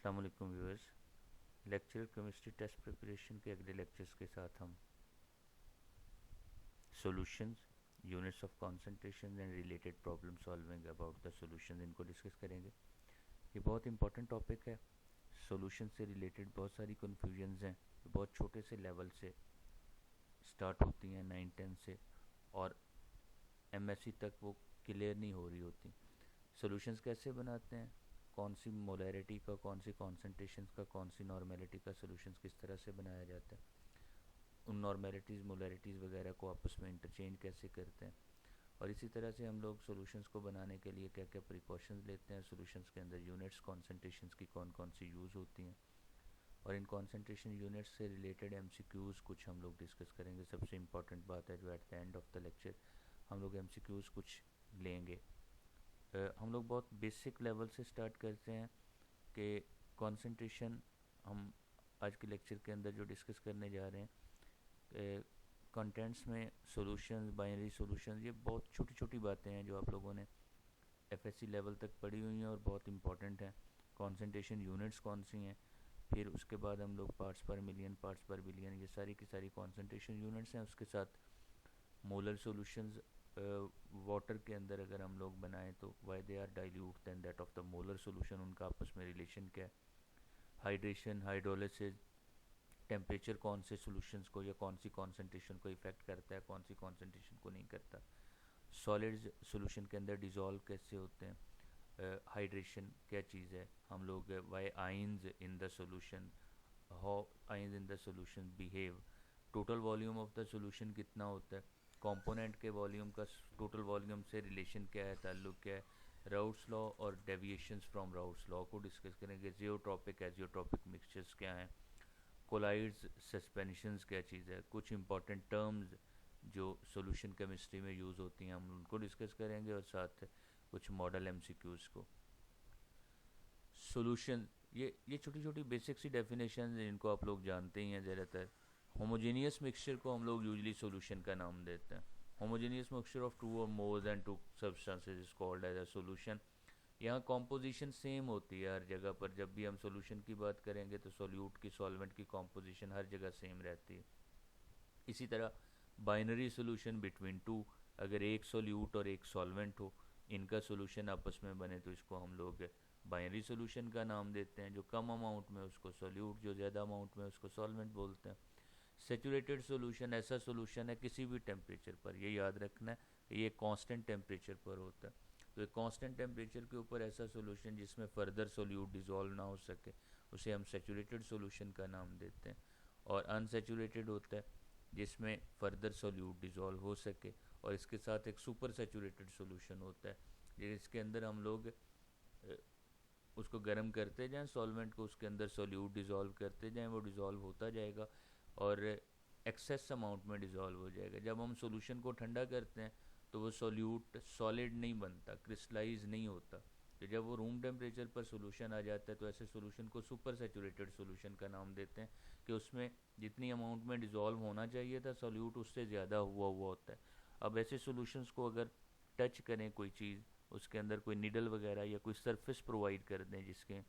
अस्सलाम वालेकुम viewers. Lecture chemistry test preparation के अगले लेक्चर्स के साथ हम solutions, units of concentration and related problem solving about the solution इनको डिस्कस करेंगे। ये बहुत इंपॉर्टेंट टॉपिक है। सॉल्यूशन से रिलेटेड बहुत सारी कन्फ्यूजन्स हैं, बहुत छोटे से लेवल से स्टार्ट होती हैं 9-10 से, और एमएससी तक वो क्लियर नहीं हो रही होती। सॉल्यूशंस कैसे बनाते हैं, कौन सी मोलैरिटी का, कौन सी कॉन्सेंट्रेशंस का, कौन सी नॉर्मेलिटी का सॉल्यूशंस किस तरह से बनाया जाता है, उन नॉर्मेलिटीज़ मोलैरिटीज़ वगैरह को आपस में इंटरचेंज कैसे करते हैं, और इसी तरह से हम लोग सॉल्यूशंस को बनाने के लिए क्या क्या प्रिकॉशंस लेते हैं। सॉल्यूशंस के अंदर यूनिट्स कॉन्सेंट्रेशंस की कौन कौन सी यूज़ होती हैं, और इन कॉन्सेंट्रेशन यूनिट्स से रिलेटेड एमसीक्यूज़ कुछ हम लोग डिस्कस करेंगे। सबसे इम्पॉर्टेंट बात है जो at the end of the lecture हम लोग एमसीक्यूज़ कुछ लेंगे। हम लोग बहुत बेसिक लेवल से स्टार्ट करते हैं कि कंसंट्रेशन हम आज के लेक्चर के अंदर जो डिस्कस करने जा रहे हैं, कंटेंट्स में सॉल्यूशंस, बाइनरी सॉल्यूशंस, ये बहुत छोटी छोटी बातें हैं जो आप लोगों ने एफएससी लेवल तक पढ़ी हुई हैं और बहुत इंपॉर्टेंट हैं। कंसंट्रेशन यूनिट्स कौन सी हैं, फिर उसके बाद हम लोग पार्ट्स पर मिलियन, पार्ट्स पर बिलियन, ये सारी की सारी कंसंट्रेशन यूनिट्स हैं। उसके साथ मोलर सॉल्यूशंस वाटर के अंदर अगर हम लोग बनाएं तो why they are dilute than that of the molar solution, उनका आपस में रिलेशन क्या है। हाइड्रेशन, हाइड्रोलिसिस, टेम्परेचर कौन से सॉल्यूशंस को या कौन सी कॉन्सेंट्रेशन को इफ़ेक्ट करता है, कौन सी कॉन्सेंट्रेशन को नहीं करता। सॉलिड्स सॉल्यूशन के अंदर डिज़ोल्व कैसे होते हैं। हाइड्रेशन क्या चीज़ है, हम लोग why ions in the solution, how ions in the solution behave, total volume of the solution कितना होता है, कंपोनेंट के वॉल्यूम का टोटल वॉल्यूम से रिलेशन क्या है, ताल्लुक क्या है। राउट्स लॉ और डेविएशंस फ्रॉम राउट्स लॉ को डिस्कस करेंगे। जियोट्रॉपिक एजियोट्रॉपिक मिक्सचर्स क्या हैं, कोलाइड्स सस्पेंशंस क्या चीज़ है, कुछ इंपॉर्टेंट टर्म्स जो सॉल्यूशन केमिस्ट्री में यूज़ होती हैं हम उनको डिस्कस करेंगे, और साथ कुछ मॉडल एमसीक्यूज़ को। सॉल्यूशन, ये छोटी छोटी बेसिक सी डेफिनेशन इनको आप लोग जानते ही हैं ज़्यादातर। होमोजेनियस मिक्सचर को हम लोग यूजली सॉल्यूशन का नाम देते हैं। होमोजेनियस मिक्सचर ऑफ टू और more than two substances is called as a solution. यहाँ कॉम्पोजिशन सेम होती है हर जगह पर। जब भी हम सॉल्यूशन की बात करेंगे तो सॉल्यूट की, सॉल्वेंट की कॉम्पोजिशन हर जगह सेम रहती है। इसी तरह बाइनरी सॉल्यूशन बिटवीन टू, अगर एक सॉल्यूट और एक सॉल्वेंट हो, इनका सॉल्यूशन आपस में बने तो इसको हम लोग बाइनरी सॉल्यूशन का नाम देते हैं। जो कम अमाउंट में उसको सॉल्यूट, जो ज़्यादा अमाउंट में उसको सॉल्वेंट बोलते हैं। सेचुरेटेड सॉल्यूशन ऐसा सॉल्यूशन है किसी भी टेम्परेचर पर, ये याद रखना है, ये कांस्टेंट टेम्परेचर पर होता है। तो एक कांस्टेंट टेम्परेचर के ऊपर ऐसा सॉल्यूशन जिसमें फर्दर सॉल्यूट डिज़ोल्व ना हो सके, उसे हम सेचुरेटेड सॉल्यूशन का नाम देते हैं। और अनसेचुरेटेड होता है जिसमें फर्दर सॉल्यूट डिज़ोल्व हो सके, और इसके साथ एक सुपर सेचुरेटेड सॉल्यूशन होता है जिसके अंदर हम लोग उसको गर्म करते जाएं, सॉल्वेंट को, उसके अंदर सॉल्यूट डिज़ोल्व करते जाएं, वो डिज़ोल्व होता जाएगा और एक्सेस अमाउंट में डिज़ोल्व हो जाएगा। जब हम सॉल्यूशन को ठंडा करते हैं तो वो सॉल्यूट सॉलिड नहीं बनता, क्रिस्टलाइज नहीं होता। तो जब वो रूम टेम्परेचर पर सॉल्यूशन आ जाता है तो ऐसे सॉल्यूशन को सुपर सेचुरेटेड सॉल्यूशन का नाम देते हैं, कि उसमें जितनी अमाउंट में डिज़ोल्व होना चाहिए था सॉल्यूट उससे ज़्यादा हुआ हुआ होता है। अब ऐसे सॉल्यूशंस को अगर टच करें कोई चीज़, उसके अंदर कोई निडल वगैरह या कोई सरफेस प्रोवाइड कर दें जिसके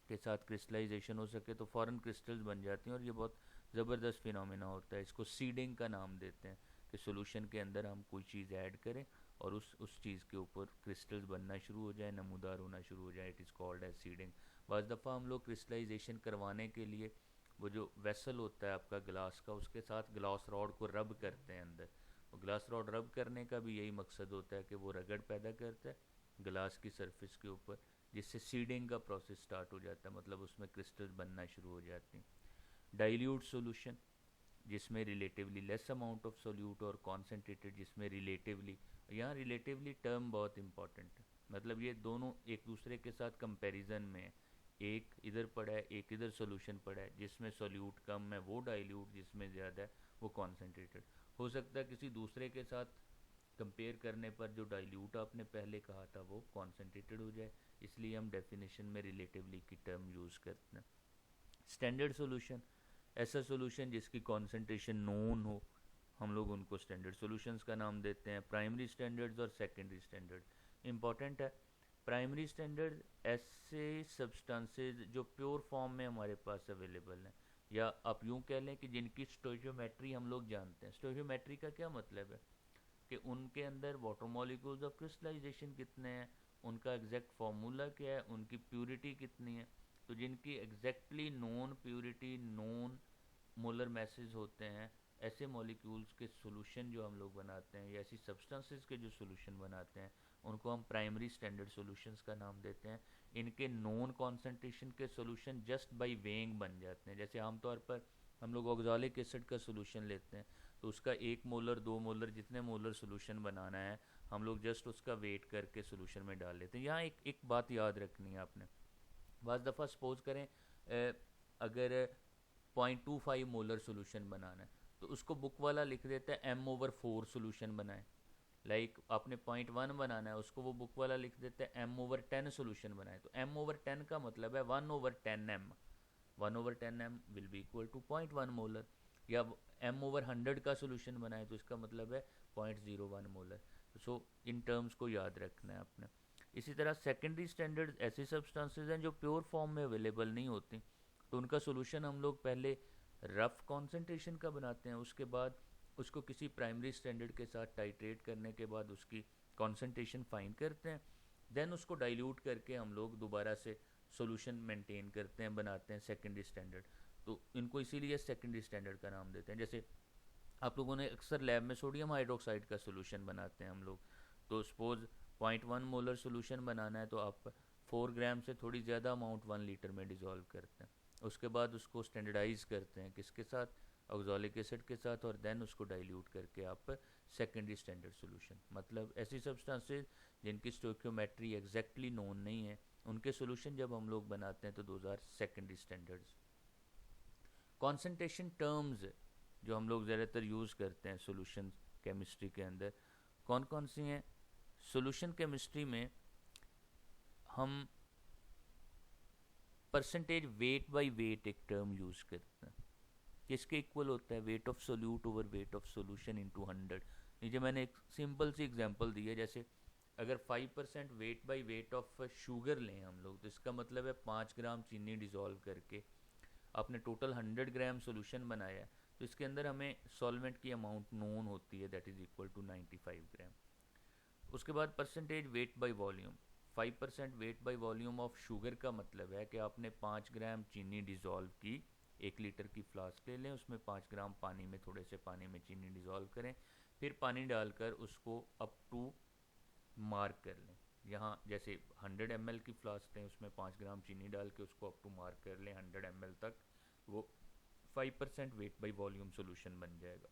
के साथ क्रिस्टलाइजेशन हो सके, तो फ़ौरन क्रिस्टल्स बन जाती हैं, और ये बहुत ज़बरदस्त फिनोमेना होता है। इसको सीडिंग का नाम देते हैं, कि सॉल्यूशन के अंदर हम कोई चीज़ ऐड करें और उस चीज़ के ऊपर क्रिस्टल्स बनना शुरू हो जाए, नमूदार होना शुरू हो जाए। It is called as seeding. बज़ दफ़ा हम लोग क्रिस्टलाइजेशन करवाने के लिए वो जो वेसल होता है आपका ग्लास का, उसके साथ ग्लास रॉड को रब करते हैं अंदर। और ग्लास रॉड रब करने का भी यही मकसद होता है कि वो रगड़ पैदा करता है ग्लास की सरफेस के ऊपर, जिससे सीडिंग का प्रोसेस स्टार्ट हो जाता है, मतलब उसमें क्रिस्टल बनना शुरू हो जाती हैं। डाइल्यूट सॉल्यूशन जिसमें relatively less amount of solute, और कॉन्सेंट्रेटेड जिसमें रिलेटिवली, यहाँ रिलेटिवली टर्म बहुत इंपॉर्टेंट है, मतलब ये दोनों एक दूसरे के साथ कंपैरिजन में है। एक इधर पड़ा है, एक इधर सॉल्यूशन पड़ा है, जिसमें सॉल्यूट कम है वो डाइल्यूट, जिसमें ज़्यादा है वो कॉन्सेंट्रेटेड। हो सकता है किसी दूसरे के साथ कंपेयर करने पर जो डाइल्यूट आपने पहले कहा था वो कॉन्सेंट्रेटेड हो जाए, इसलिए हम डेफिनेशन में रिलेटिवली की टर्म यूज़ करते हैं। स्टैंडर्ड सॉल्यूशन, ऐसा सॉल्यूशन जिसकी कॉन्सेंट्रेशन नोन हो, हम लोग उनको स्टैंडर्ड सॉल्यूशंस का नाम देते हैं। प्राइमरी स्टैंडर्ड्स और सेकेंडरी स्टैंडर्ड इंपॉर्टेंट है। प्राइमरी स्टैंडर्ड ऐसे सब्सटेंसेस जो प्योर फॉर्म में हमारे पास अवेलेबल हैं, या आप यूँ कह लें कि जिनकी स्टोइचियोमेट्री हम लोग जानते हैं। स्टोइचियोमेट्री का क्या मतलब है कि उनके अंदर वाटर मॉलिक्यूल्स ऑफ क्रिस्टलाइजेशन कितने हैं, उनका एग्जैक्ट फार्मूला क्या है, उनकी प्योरिटी कितनी है। तो जिनकी exactly known purity, known molar message होते हैं, ऐसे मॉलिक्यूल्स के सॉल्यूशन जो हम लोग बनाते हैं, या ऐसी सब्सटेंसेस के जो सॉल्यूशन बनाते हैं, उनको हम प्राइमरी स्टैंडर्ड सॉल्यूशंस का नाम देते हैं। इनके नॉन कॉन्सेंट्रेशन के सॉल्यूशन जस्ट बाय वेइंग बन जाते हैं। जैसे आमतौर पर हम लोग ऑक्सैलिक एसिड का सॉल्यूशन लेते हैं, तो उसका 1 मोलर 2 मोलर जितने मोलर सॉल्यूशन बनाना है, हम लोग जस्ट उसका वेट करके सॉल्यूशन में डाल लेते हैं। यहाँ एक बात याद रखनी है आपने। बाज़ दफ़ा सपोज करें अगर 0.25 मोलर सोल्यूशन बनाना है, तो उसको बुक वाला लिख देता है m/4 सोल्यूशन बनाए। लाइक आपने 0.1 बनाना है, उसको वो बुक वाला लिख देता है m/10 सोल्यूशन बनाए। तो m/10 का मतलब है 1/10m। 1/10m will be equal to 0.1 molar. या m/100 का सोल्यूशन बनाए तो इसका मतलब है 0.01 मोलर। सो इन टर्म्स को याद रखना है आपने। इसी तरह सेकेंडरी स्टैंडर्ड ऐसी सब्सटेंसेस हैं जो प्योर फॉर्म में अवेलेबल नहीं होती, तो उनका सोल्यूशन हम लोग पहले रफ़ कॉन्सेंट्रेशन का बनाते हैं, उसके बाद उसको किसी प्राइमरी स्टैंडर्ड के साथ टाइट्रेट करने के बाद उसकी कॉन्सेंट्रेशन फाइंड करते हैं, देन उसको डाइल्यूट करके हम लोग दोबारा से सोल्यूशन मेंटेन करते हैं, बनाते हैं सेकेंडरी स्टैंडर्ड। तो इनको इसीलिए सेकेंडरी स्टैंडर्ड का नाम देते हैं। जैसे आप लोगों ने अक्सर लैब में सोडियम हाइड्रोक्साइड का सोल्यूशन बनाते हैं हम लोग, तो सपोज 0.1 मोलर सोल्यूशन बनाना है, तो आप 4 ग्राम से थोड़ी ज़्यादा अमाउंट 1 लीटर में डिज़ोल्व करते हैं। उसके बाद उसको स्टैंडर्डाइज करते हैं किसके साथ, ऑक्सैलिक एसिड के साथ, और देन उसको डाइल्यूट करके आप सेकेंडरी स्टैंडर्ड सोल्यूशन, मतलब ऐसी सब्सटेंसेस जिनकी स्टोइकियोमेट्री एग्जैक्टली नोन नहीं है, उनके सोल्यूशन जब हम लोग बनाते हैं तो those are secondary standards. Concentration terms जो हम लोग ज़्यादातर यूज़ करते हैं सोल्यूशन केमिस्ट्री के अंदर, कौन कौन सी हैं? सोल्यूशन केमिस्ट्री में हम परसेंटेज वेट बाय वेट एक टर्म यूज़ करते हैं, किसके इक्वल होता है? Wait of solute over weight of solution into 100। नीचे मैंने एक सिंपल सी एग्जांपल दी है, जैसे अगर 5% weight by weight of sugar लें हम लोग, तो इसका मतलब है 5 ग्राम चीनी डिज़ोल्व करके आपने टोटल 100 ग्राम सोल्यूशन बनाया है, तो इसके अंदर हमें सॉल्वेंट की अमाउंट नोन होती है, दैट इज़ इक्वल टू 95 ग्राम। उसके बाद percentage weight by volume, 5% weight by volume of sugar का मतलब है कि आपने 5 ग्राम चीनी डिज़ोल्व की, 1 लीटर की फ्लास्क ले लें, उसमें 5 ग्राम पानी में, थोड़े से पानी में चीनी डिज़ोल्व करें, फिर पानी डालकर उसको अप टू मार्क कर लें। यहाँ जैसे 100 ml की फ्लास्क लें, उसमें 5 ग्राम चीनी डाल के उसको अप टू मार्क कर लें 100 ml तक, वो 5% वेट बाय वॉल्यूम सोल्यूशन बन जाएगा।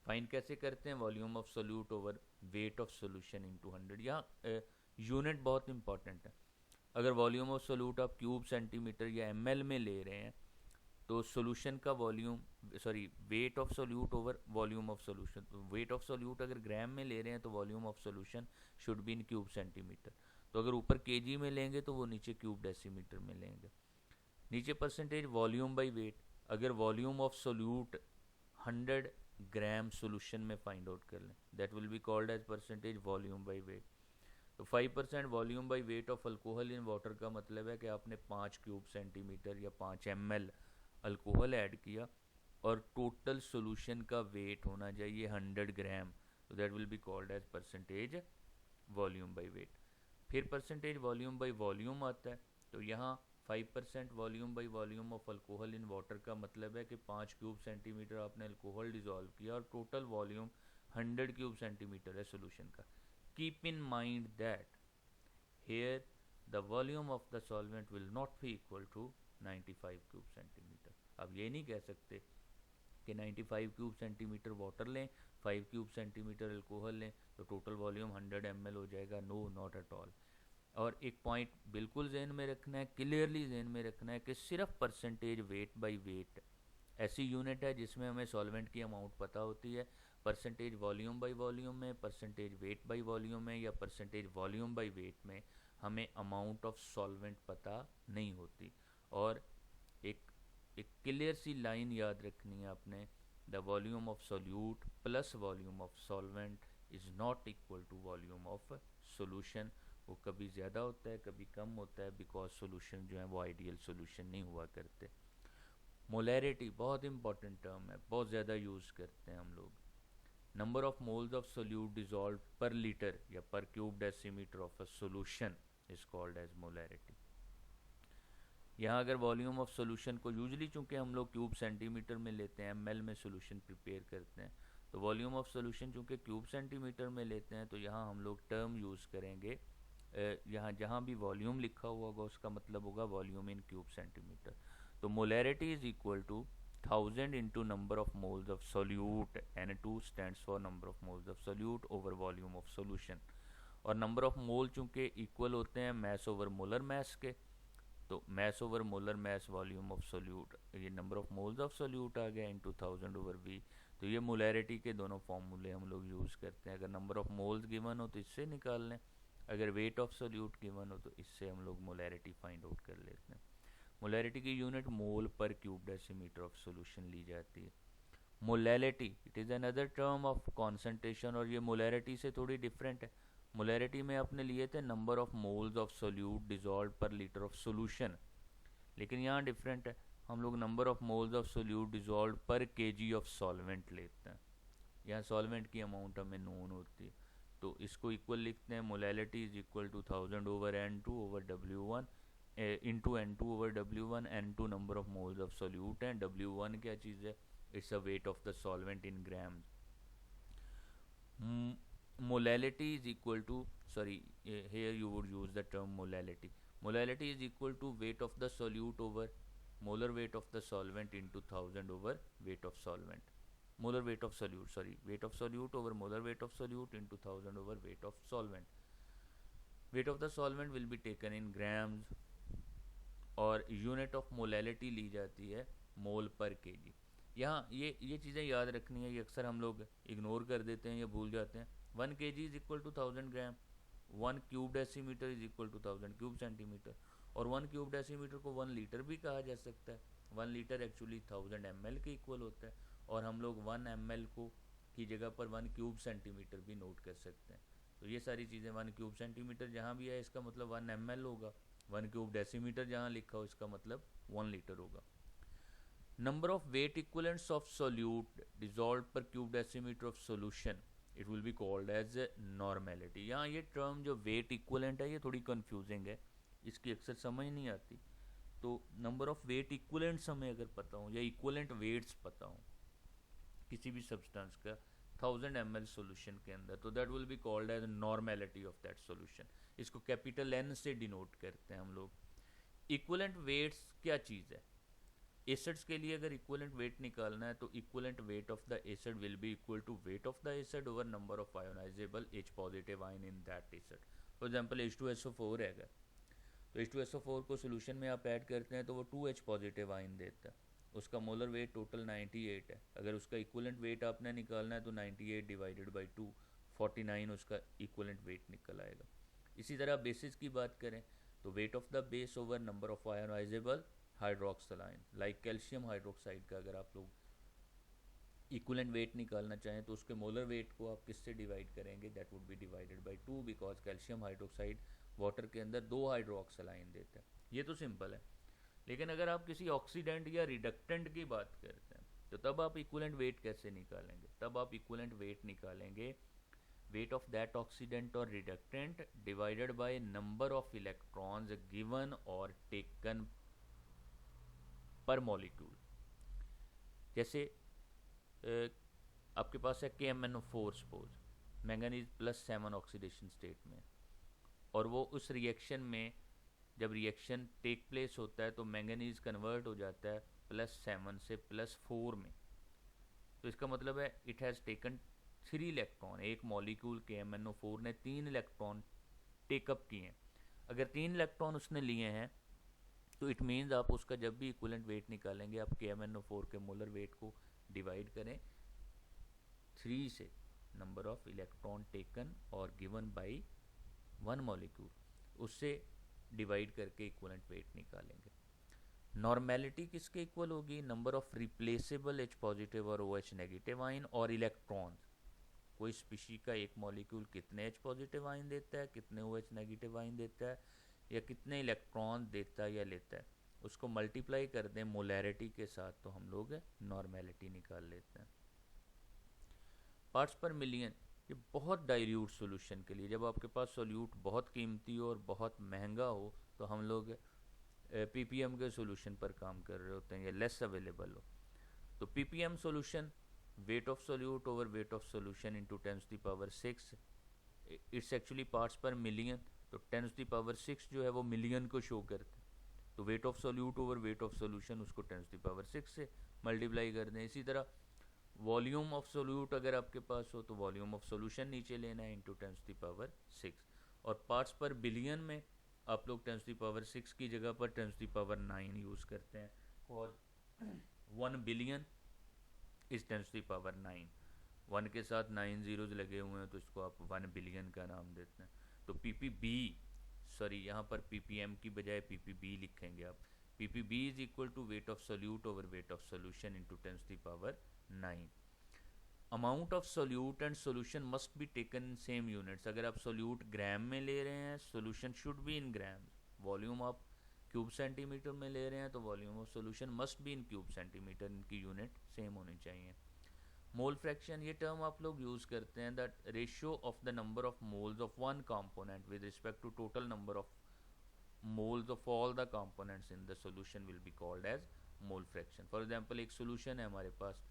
फाइंड कैसे करते हैं? Volume of solute over weight of solution into 100। यहाँ यूनिट बहुत इंपॉर्टेंट है। अगर वॉल्यूम ऑफ सोल्यूट आप क्यूब सेंटीमीटर या ml में ले रहे हैं, तो सोल्यूशन का volume, sorry, wait of solute over volume of solution, तो वेट ऑफ सोल्यूट अगर ग्राम में ले रहे हैं तो volume of solution should be in cube centimetre. तो अगर ऊपर केजी में लेंगे तो वो नीचे क्यूब डेसीमीटर में लेंगे। नीचे परसेंटेज वॉल्यूम बाय वेट, अगर volume of solute 100 gram solution में फाइंड आउट कर लें, that will be called as percentage volume by weight. तो 5% volume by weight of alcohol in water का मतलब है कि आपने 5 क्यूब सेंटीमीटर या 5 ml अल्कोहल ऐड किया, और टोटल सोल्यूशन का वेट होना चाहिए 100 ग्राम, तो that will be called as percentage volume by weight. फिर परसेंटेज वॉल्यूम बाय वॉल्यूम आता है, तो यहाँ 5% volume by volume of alcohol in water का मतलब है कि 5 क्यूब सेंटीमीटर आपने अल्कोहल डिज़ोल्व किया और टोटल वॉल्यूम 100 क्यूब सेंटीमीटर है सोल्यूशन का। Keep in mind that here the volume of the solvent will not be equal to 95 cube centimetre. अब ये नहीं कह सकते कि 95 क्यूब सेंटीमीटर वाटर लें, 5 क्यूब सेंटीमीटर अल्कोहल लें तो टोटल वॉल्यूम 100 ml हो जाएगा। No, not at all. और एक पॉइंट बिल्कुल जहन में रखना है, क्लियरली जहन में रखना है कि सिर्फ परसेंटेज वेट बाय वेट ऐसी यूनिट है जिसमें हमें सॉल्वेंट की अमाउंट पता होती है। परसेंटेज वॉल्यूम बाय वॉल्यूम में, परसेंटेज वेट बाय वॉल्यूम में, या परसेंटेज वॉल्यूम बाय वेट में हमें अमाउंट ऑफ सॉल्वेंट पता नहीं होती। और एक एक क्लियर सी लाइन याद रखनी है आपने, the volume of solute plus volume of solvent is not equal to volume of solution. वो कभी ज़्यादा होता है कभी कम होता है, बिकॉज सोल्यूशन जो है वो आइडियल सोल्यूशन नहीं हुआ करते। मोलैरिटी बहुत इंपॉर्टेंट टर्म है, बहुत ज़्यादा यूज़ करते हैं हम लोग। Number of moles of solute dissolve per litre या per cube decimetre of a solution is called as molarity. यहाँ अगर वॉल्यूम ऑफ सोल्यूशन को यूजली चूंकि हम लोग क्यूब सेंटीमीटर में लेते हैं, एमएल में सोल्यूशन प्रिपेयर करते हैं, तो वॉल्यूम ऑफ सोल्यूशन चूंकि क्यूब सेंटीमीटर में लेते हैं, तो यहाँ हम लोग टर्म यूज़ करेंगे, यहाँ जहाँ भी वॉल्यूम लिखा हुआ होगा उसका मतलब होगा वॉल्यूम इन क्यूब सेंटीमीटर। तो molarity is equal to 1000 into number of moles of solute, N2 stands for number of moles of solute over volume of solution. और नंबर ऑफ मोल चूंकि इक्वल होते हैं मैस ओवर मोलर मैस के, तो mass over molar mass volume of solute, ये number of moles of solute आ गया into 1000 over we. तो ये मोलैरिटी के दोनों फॉर्मूले हम लोग यूज़ करते हैं। अगर नंबर ऑफ मोल्स गिवन हो तो इससे निकाल लें, अगर वेट ऑफ सोल्यूट गिवन हो तो इससे हम लोग मोलैरिटी फाइंड आउट कर लेते हैं। मोलैरिटी की unit mole per cube decimetre of solution ली जाती है। Molality it is another term of concentration, और ये मोलैरिटी से थोड़ी डिफरेंट है। मोलैरिटी में आपने लिए थे number of moles of solute dissolve per litre of solution, लेकिन यहाँ डिफरेंट है, हम लोग number of moles of solute dissolve पर केजी ऑफ सॉल्वेंट लेते हैं। यहाँ सॉल्वेंट की अमाउंट हमें नोन होती है, तो इसको इक्वल लिखते हैं, molality is equal to 1000 over N2 over W1 into N2 over W1। N2 number of moles of solute हैं, W1 क्या चीज़ है, it's a weight of the solvent in grams. molality is equal to, sorry, here you would use the term molality. Molality is equal to weight of the solute over molar weight of the solvent into 1000 over weight of solvent, molar weight of solute, sorry, weight of solute over molar weight of solute into 1000 over weight of solvent. Weight of the solvent will be taken in grams और unit of molality ली जाती है मोल पर KG. यहाँ ये चीज़ें याद रखनी है, ये अक्सर हम लोग इग्नोर कर देते हैं या भूल जाते हैं। 1 kg is equal to 1000 gram, 1 cube decimetre is equal to 1000 cube centimetre, और 1 क्यूब डेसीमीटर को 1 लीटर भी कहा जा सकता है। 1 लीटर एक्चुअली 1000 ml के इक्वल होता है, और हम लोग 1 ml को की जगह पर 1 क्यूब सेंटीमीटर भी नोट कर सकते हैं। तो ये सारी चीज़ें, 1 क्यूब सेंटीमीटर जहाँ भी है इसका मतलब 1 ml होगा, 1 क्यूब डेसीमीटर जहाँ लिखा हो इसका मतलब 1 लीटर होगा। Number of weight equivalents of solute dissolve per cube decimetre of solution, it will be called as normality. यहाँ ये टर्म जो वेट इक्वलेंट है ये थोड़ी कंफ्यूजिंग है, इसकी अक्सर समझ नहीं आती। तो नंबर ऑफ वेट इक्वलेंट्स हमें अगर पता हो या इक्वलेंट वेट्स पता हो किसी भी सब्सटेंस का 1000 ml सोल्यूशन के अंदर, तो that will be called as normality of that solution. इसको कैपिटल N से डिनोट करते हैं हम लोग। इक्वलेंट वेट्स क्या चीज़ है, एसिड्स के लिए अगर इक्वलेंट वेट निकालना है तो equivalent weight of the acid will be equal to weight of the acid over number of ionisable H positive ion in that acid. For example H2SO4 है, तो H2SO4 को सोल्यूशन में आप ऐड करते हैं तो वो 2H पॉजिटिव आयन देता है, उसका मोलर वेट टोटल 98 है। अगर उसका इक्वलेंट वेट आपने निकालना है तो 98 डिवाइडेड बाई 2 49 उसका इक्वलेंट वेट निकल आएगा। इसी तरह बेसिस की बात करें तो wait of the base over number of ionisable hydroxyl ion, like calcium hydroxide का अगर आप लोग इक्वलेंट वेट निकालना चाहें तो उसके मोलर वेट को आप किससे डिवाइड करेंगे, that would be divided by 2, because calcium hydroxide water के अंदर 2 हाइड्रोक्सल आयन देता है। ये तो सिंपल है, लेकिन अगर आप किसी ऑक्सीडेंट या रिडक्टेंट की बात करते हैं तो तब आप इक्वलेंट वेट कैसे निकालेंगे, तब आप इक्वलेंट वेट निकालेंगे वेट ऑफ दैट ऑक्सीडेंट और reductant divided by number of electrons given और टेकन पर मॉलिक्यूल। जैसे आपके पास है KMnO4 suppose, manganese +7 oxidation state में, और वो उस रिएक्शन में जब रिएक्शन टेक प्लेस होता है तो मैंगनीज कन्वर्ट हो जाता है +7 से +4 में। तो इसका मतलब है इट हैज़ टेकन 3 इलेक्ट्रॉन, एक मॉलिक्यूल KMnO4 ने 3 इलेक्ट्रॉन टेकअप किए हैं। अगर 3 इलेक्ट्रॉन उसने लिए हैं तो इट मीन्स आप उसका जब भी इक्वलेंट वेट निकालेंगे आप KMnO4 के मोलर वेट को डिवाइड करें 3 से, नंबर ऑफ इलेक्ट्रॉन टेकन और गिवन बाय 1 मॉलिक्यूल, उससे डिवाइड करके इक्वलेंट वेट निकालेंगे। नॉर्मेलिटी किसके इक्वल होगी, number of replaceable H positive और OH नेगेटिव आयन और इलेक्ट्रॉन्स। कोई स्पीशी का एक मॉलिक्यूल कितने H पॉजिटिव आयन देता है, कितने OH नेगेटिव आयन देता है, या कितने इलेक्ट्रॉन देता है या लेता है, उसको मल्टीप्लाई कर दें मोलैरिटी के साथ तो हम लोग नॉर्मेलिटी निकाल लेते हैं। पार्ट्स पर मिलियन, ये बहुत डाइल्यूट सॉल्यूशन के लिए, जब आपके पास सॉल्यूट बहुत कीमती हो और बहुत महंगा हो तो हम लोग पीपीएम के सॉल्यूशन पर काम कर रहे होते हैं या लेस अवेलेबल हो। तो ppm solution, weight of solute over weight of solution into 10⁻⁶, it's actually parts पर मिलियन, तो 10⁻⁶ जो है वो मिलियन को शो करते हैं, तो weight of solute over weight of solution उसको 10⁻⁶ से मल्टीप्लाई कर दें। इसी तरह वॉल्यूम ऑफ सोल्यूट अगर आपके पास हो तो वॉल्यूम ऑफ सोल्यूशन नीचे लेना है इंटू 10⁻⁶, और पार्ट्स पर बिलियन में आप लोग 10⁻⁶ की जगह पर 10⁻⁹ यूज़ करते हैं, और 1 बिलियन इस 10⁻⁹, 1 के साथ 9 ज़ीरोज़ लगे हुए हैं तो इसको आप 1 बिलियन का नाम देते हैं। तो पीपीबी, सॉरी यहाँ पर पीपीएम की बजाय पीपीबी लिखेंगे आप, PPB is equal to weight of solute over weight of solution into 10⁻⁹। Amount of solute and solution must be taken in same units, अगर आप सोल्यूट ग्राम में ले रहे हैं solution should be in gram, volume आप cube centimetre में ले रहे हैं तो volume of solution must be in cube centimetre, इनकी यूनिट सेम होनी चाहिए। मोल फ्रैक्शन, ये टर्म आप लोग यूज़ करते हैं, that ratio of the number of moles of one component with respect to total number of moles of all the components in the solution will be called as mole fraction. For example एक solution है हमारे पास,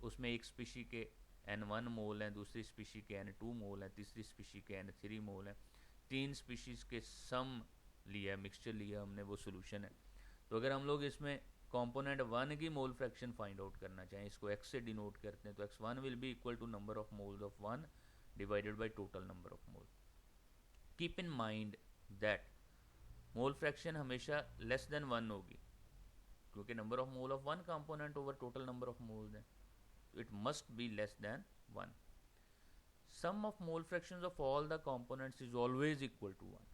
उसमें एक species के N1 मोल हैं, दूसरी species के N2 मोल हैं, तीसरी स्पीशी के N3 मोल हैं, 3 स्पीशीज़ के सम लिया है, मिक्सचर लिया हमने, वो सोल्यूशन है। तो अगर हम लोग इसमें कंपोनेंट 1 की मोल फ्रैक्शन फाइंड आउट करना चाहें, इसको x से डिनोट करते हैं, तो x1 will be equal to number of moles of 1 divided by total number of mole. Keep in mind that mole fraction हमेशा लेस देन 1 होगी, क्योंकि number of mole of 1 component over total number of moles है, तो it must be less than 1। Sum of mole fractions of all the components is always equal to 1,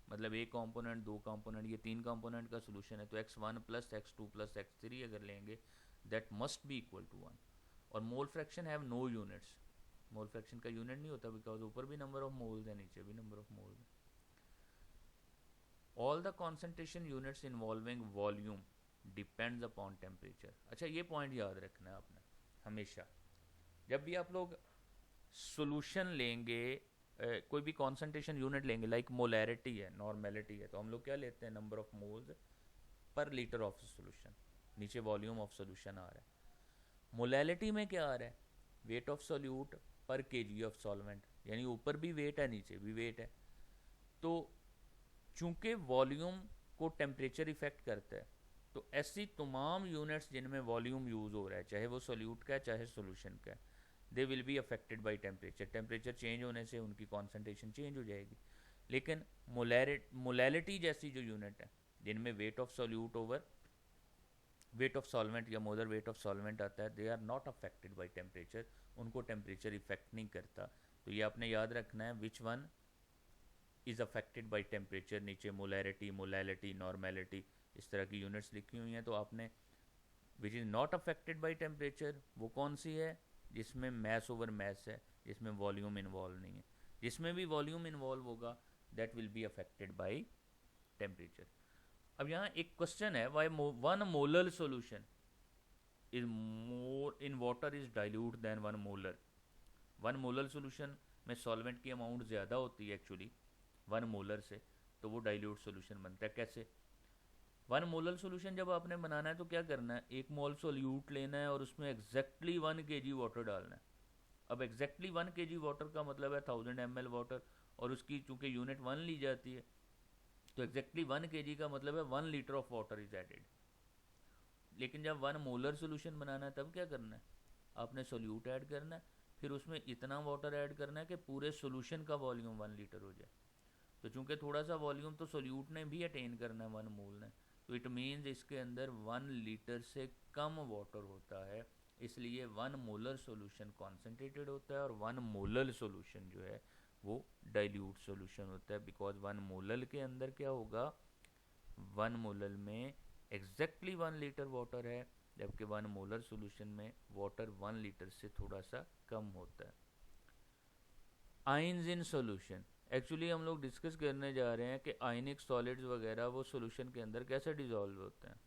मतलब एक component, दो component, ये 3 component का solution है, तो x1 plus x2 plus x3 अगर लेंगे that must be equal to 1। और mole fraction have no units, mole fraction का यूनिट नहीं होता, बिकॉज ऊपर भी नंबर ऑफ मोल्स है, नीचे भी नंबर ऑफ मोल्स है। All the concentration units involving volume depends upon temperature. अच्छा, ये पॉइंट याद रखना है आपने हमेशा, जब भी आप लोग सोल्यूशन लेंगे, कोई भी कॉन्सेंट्रेशन यूनिट लेंगे, लाइक मोलैरिटी है, नॉर्मेलिटी है, तो हम लोग क्या लेते हैं, number of moles per litre of solution, नीचे वॉल्यूम ऑफ सोल्यूशन आ रहा है। मोलैलिटी में क्या आ रहा है, वेट ऑफ सोल्यूट पर केजी ऑफ सॉल्वेंट, यानी ऊपर भी वेट है नीचे भी वेट है। तो चूंकि वॉल्यूम को टेम्परेचर इफेक्ट करता है, तो ऐसी तमाम यूनिट्स जिनमें वॉल्यूम यूज़ हो रहा है, चाहे वो सोल्यूट का है चाहे सोल्यूशन का है, they will be affected by temperature. Temperature change होने से उनकी कॉन्सेंट्रेशन चेंज हो जाएगी। लेकिन मोलैलिटी जैसी जो यूनिट है, जिनमें weight of solute over weight of solvent या मोलर वेट ऑफ सॉल्वेंट आता है, they are not affected by temperature, उनको टेम्परेचर इफेक्ट नहीं करता। तो ये आपने याद रखना है, which one is affected by temperature, नीचे मोलैरिटी, मोलैलिटी, नॉर्मेलिटी, इस तरह की यूनिट्स लिखी हुई हैं। तो आपने which is not affected by temperature वो कौन सी है, जिसमें मैस ओवर मैस है, जिसमें वॉल्यूम इन्वॉल्व नहीं है। जिसमें भी वॉल्यूम इन्वॉल्व होगा that will be affected by temperature. अब यहाँ एक क्वेश्चन है, why 1 molar solution is more in water is dilute than 1 molar. 1 molar solution में सॉल्वेंट की अमाउंट ज़्यादा होती है एक्चुअली 1 मोलर से, तो वो डाइल्यूट सोल्यूशन बनता है। कैसे? 1 मोलर सोल्यूशन जब आपने बनाना है तो क्या करना है, 1 मोल सोल्यूट लेना है और उसमें एग्जैक्टली 1 kg वाटर डालना है। अब एग्जैक्टली 1 kg वाटर का मतलब है 1000 ml वाटर, और उसकी चूंकि यूनिट 1 ली जाती है, तो एग्जैक्टली 1 kg का मतलब है 1 litre of water is added. लेकिन जब 1 मोलर सोल्यूशन बनाना है तब क्या करना है, आपने सोल्यूट ऐड करना है, फिर उसमें इतना वाटर ऐड करना है कि पूरे सोल्यूशन का वॉल्यूम 1 लीटर हो जाए। तो चूंकि थोड़ा सा वॉल्यूम तो सोल्यूट ने भी अटेन करना है 1 मोल ने, तो इट मीन्स इसके अंदर 1 लीटर से कम वाटर होता है, इसलिए 1 मोलर सोल्यूशन कॉन्सेंट्रेटेड होता है और 1 मोलर सोल्यूशन जो है वो डाइल्यूट सोल्यूशन होता है। बिकॉज 1 मोलर के अंदर क्या होगा, 1 मोलर में एग्जैक्टली 1 लीटर वाटर है, जबकि 1 मोलर सोल्यूशन में वाटर 1 लीटर से थोड़ा सा कम होता है। आयंस इन सॉल्यूशन, एक्चुअली हम लोग डिस्कस करने जा रहे हैं कि आयनिक सॉलिड्स वगैरह वो सॉल्यूशन के अंदर कैसे डिजॉल्व होते हैं।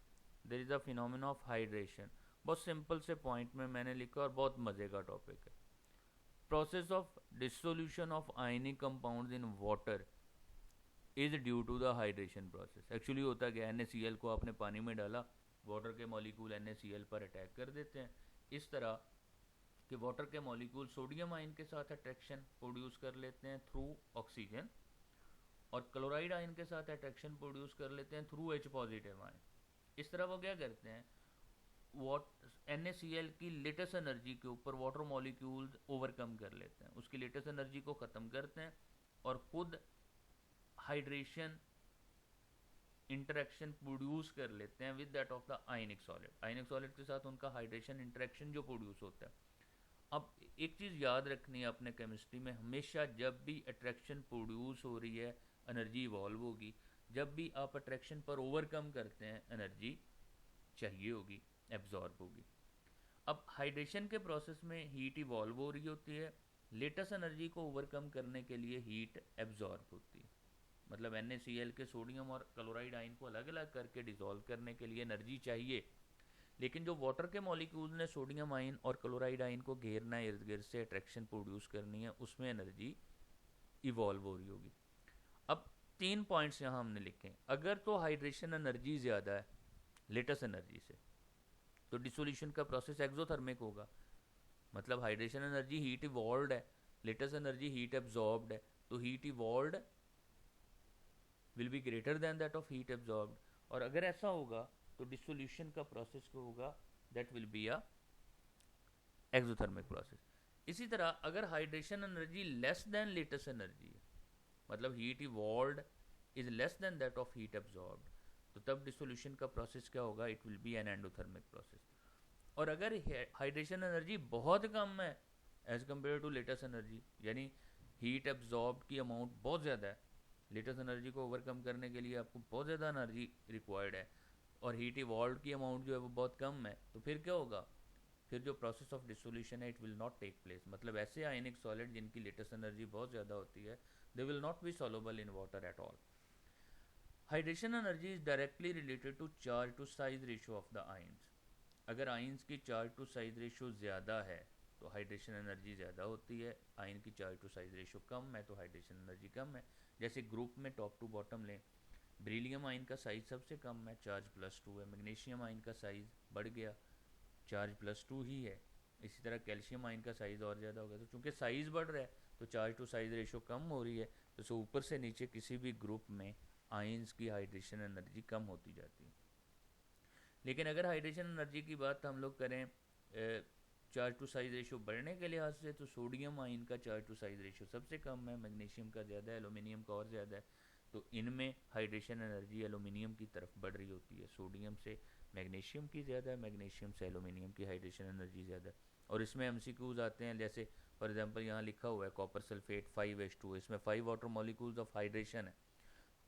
There is a phenomena of hydration, बहुत सिंपल से पॉइंट में मैंने लिखा और बहुत मज़े का टॉपिक है। Process of dissolution of ionic compounds in water is due to the hydration process. Actually होता क्या, NaCl को आपने पानी में डाला, वाटर के मॉलिक्यूल NaCl पर अटैक कर देते हैं। इस तरह कि वाटर के मॉलिक्यूल सोडियम आयन के साथ अट्रैक्शन प्रोड्यूस कर लेते हैं थ्रू ऑक्सीजन, और क्लोराइड आयन के साथ अट्रैक्शन प्रोड्यूस कर लेते हैं थ्रू H पॉजिटिव आयन। इस तरह वो क्या करते हैं, NaCl की लेटेस्ट एनर्जी के ऊपर वाटर मॉलिक्यूल्स ओवरकम कर लेते हैं, उसकी लेटेस्ट एनर्जी को ख़त्म करते हैं और खुद हाइड्रेशन इंटरेक्शन प्रोड्यूस कर लेते हैं with that of the ionic solid. Ionic solid के साथ उनका हाइड्रेशन इंटरेक्शन जो प्रोड्यूस होता है। अब एक चीज़ याद रखनी है अपने केमिस्ट्री में, हमेशा जब भी अट्रैक्शन प्रोड्यूस हो रही है एनर्जी इवॉल्व होगी, जब भी आप अट्रैक्शन पर ओवरकम करते हैं एनर्जी चाहिए होगी, एब्जॉर्ब होगी। अब हाइड्रेशन के प्रोसेस में हीट इवॉल्व हो रही होती है, लेटेस्ट एनर्जी को ओवरकम करने के लिए हीट एब्जॉर्ब होती है। मतलब NaCl के सोडियम और क्लोराइड आयन को अलग अलग करके डिसॉल्व करने के लिए एनर्जी चाहिए, लेकिन जो वाटर के मॉलिक्यूल ने सोडियम आयन और क्लोराइड आयन को घेरना है, इर्द गिर्द से अट्रैक्शन प्रोड्यूस करनी है, उसमें एनर्जी इवॉल्व हो रही होगी। अब 3 पॉइंट्स यहाँ हमने लिखे। अगर तो हाइड्रेशन एनर्जी ज़्यादा है लेटेस्ट एनर्जी से, तो डिसोल्यूशन का प्रोसेस एक्सोथर्मिक होगा। मतलब हाइड्रेशन एनर्जी हीट इवॉल्व है, लेटेस्ट एनर्जी हीट एब्जॉर्ब्ड है, तो heat evolve will be greater than that of heat absorbed. और अगर ऐसा होगा तो डिसोल्यूशन का प्रोसेस जो होगा that will be a exothermic process. इसी तरह अगर hydration energy less than lattice energy है, मतलब heat evolve is less than that of heat absorbed, तो तब डिसोल्यूशन का प्रोसेस क्या होगा, it will be an endothermic process. और अगर हाइड्रेशन एनर्जी बहुत कम है as compare to lattice energy, यानी हीट एब्जॉर्ब की अमाउंट बहुत ज़्यादा है, लेटेस्ट एनर्जी को ओवरकम करने के लिए आपको बहुत ज़्यादा एनर्जी रिक्वायर्ड है, और हीट इवॉल्व की अमाउंट जो है वो बहुत कम है, तो फिर क्या होगा, फिर जो प्रोसेस ऑफ डिसोल्यूशन है it will not take place. मतलब ऐसे आयनिक सॉलिड जिनकी लेटेस्ट एनर्जी बहुत ज़्यादा होती है, they will not be soluble in water at all. Hydration energy is directly related to charge to size ratio of the ions. अगर ions की charge to size ratio ज़्यादा है तो हाइड्रेशन एनर्जी ज़्यादा होती है, आयन की चार्ज टू साइज रेशियो कम है तो हाइड्रेशन एनर्जी कम है। जैसे ग्रुप में टॉप टू बॉटम लें, बेरिलियम आयन का साइज सबसे कम है, चार्ज +2 है। मैग्नीशियम आयन का साइज बढ़ गया, चार्ज +2 ही है। इसी तरह कैल्शियम आयन का साइज और ज़्यादा हो गया, तो चूँकि साइज बढ़ रहा है तो चार्ज टू साइज रेशियो कम हो रही है, तो ऊपर से नीचे किसी भी ग्रुप में आयंस की हाइड्रेशन एनर्जी कम होती जाती है। लेकिन अगर हाइड्रेशन एनर्जी की बात हम लोग करें चार्ज टू साइज रेशियो बढ़ने के लिहाज से, तो सोडियम आयन का चार्ज टू साइज रेशियो सबसे कम है, मैग्नीशियम का ज़्यादा है, एल्यूमिनियम का और ज़्यादा है। तो इनमें हाइड्रेशन एनर्जी एल्यूमिनियम की तरफ बढ़ रही होती है, सोडियम से मैग्नीशियम की ज़्यादा है, मैग्नीशियम से एल्यूमिनियम की हाइड्रेशन एनर्जी ज़्यादा है। और इसमें MCQs आते हैं, जैसे फॉर एग्जांपल यहाँ लिखा हुआ है कॉपर सल्फेट 5H2, इसमें 5 वाटर मॉलिक्यूल्स ऑफ हाइड्रेशन है,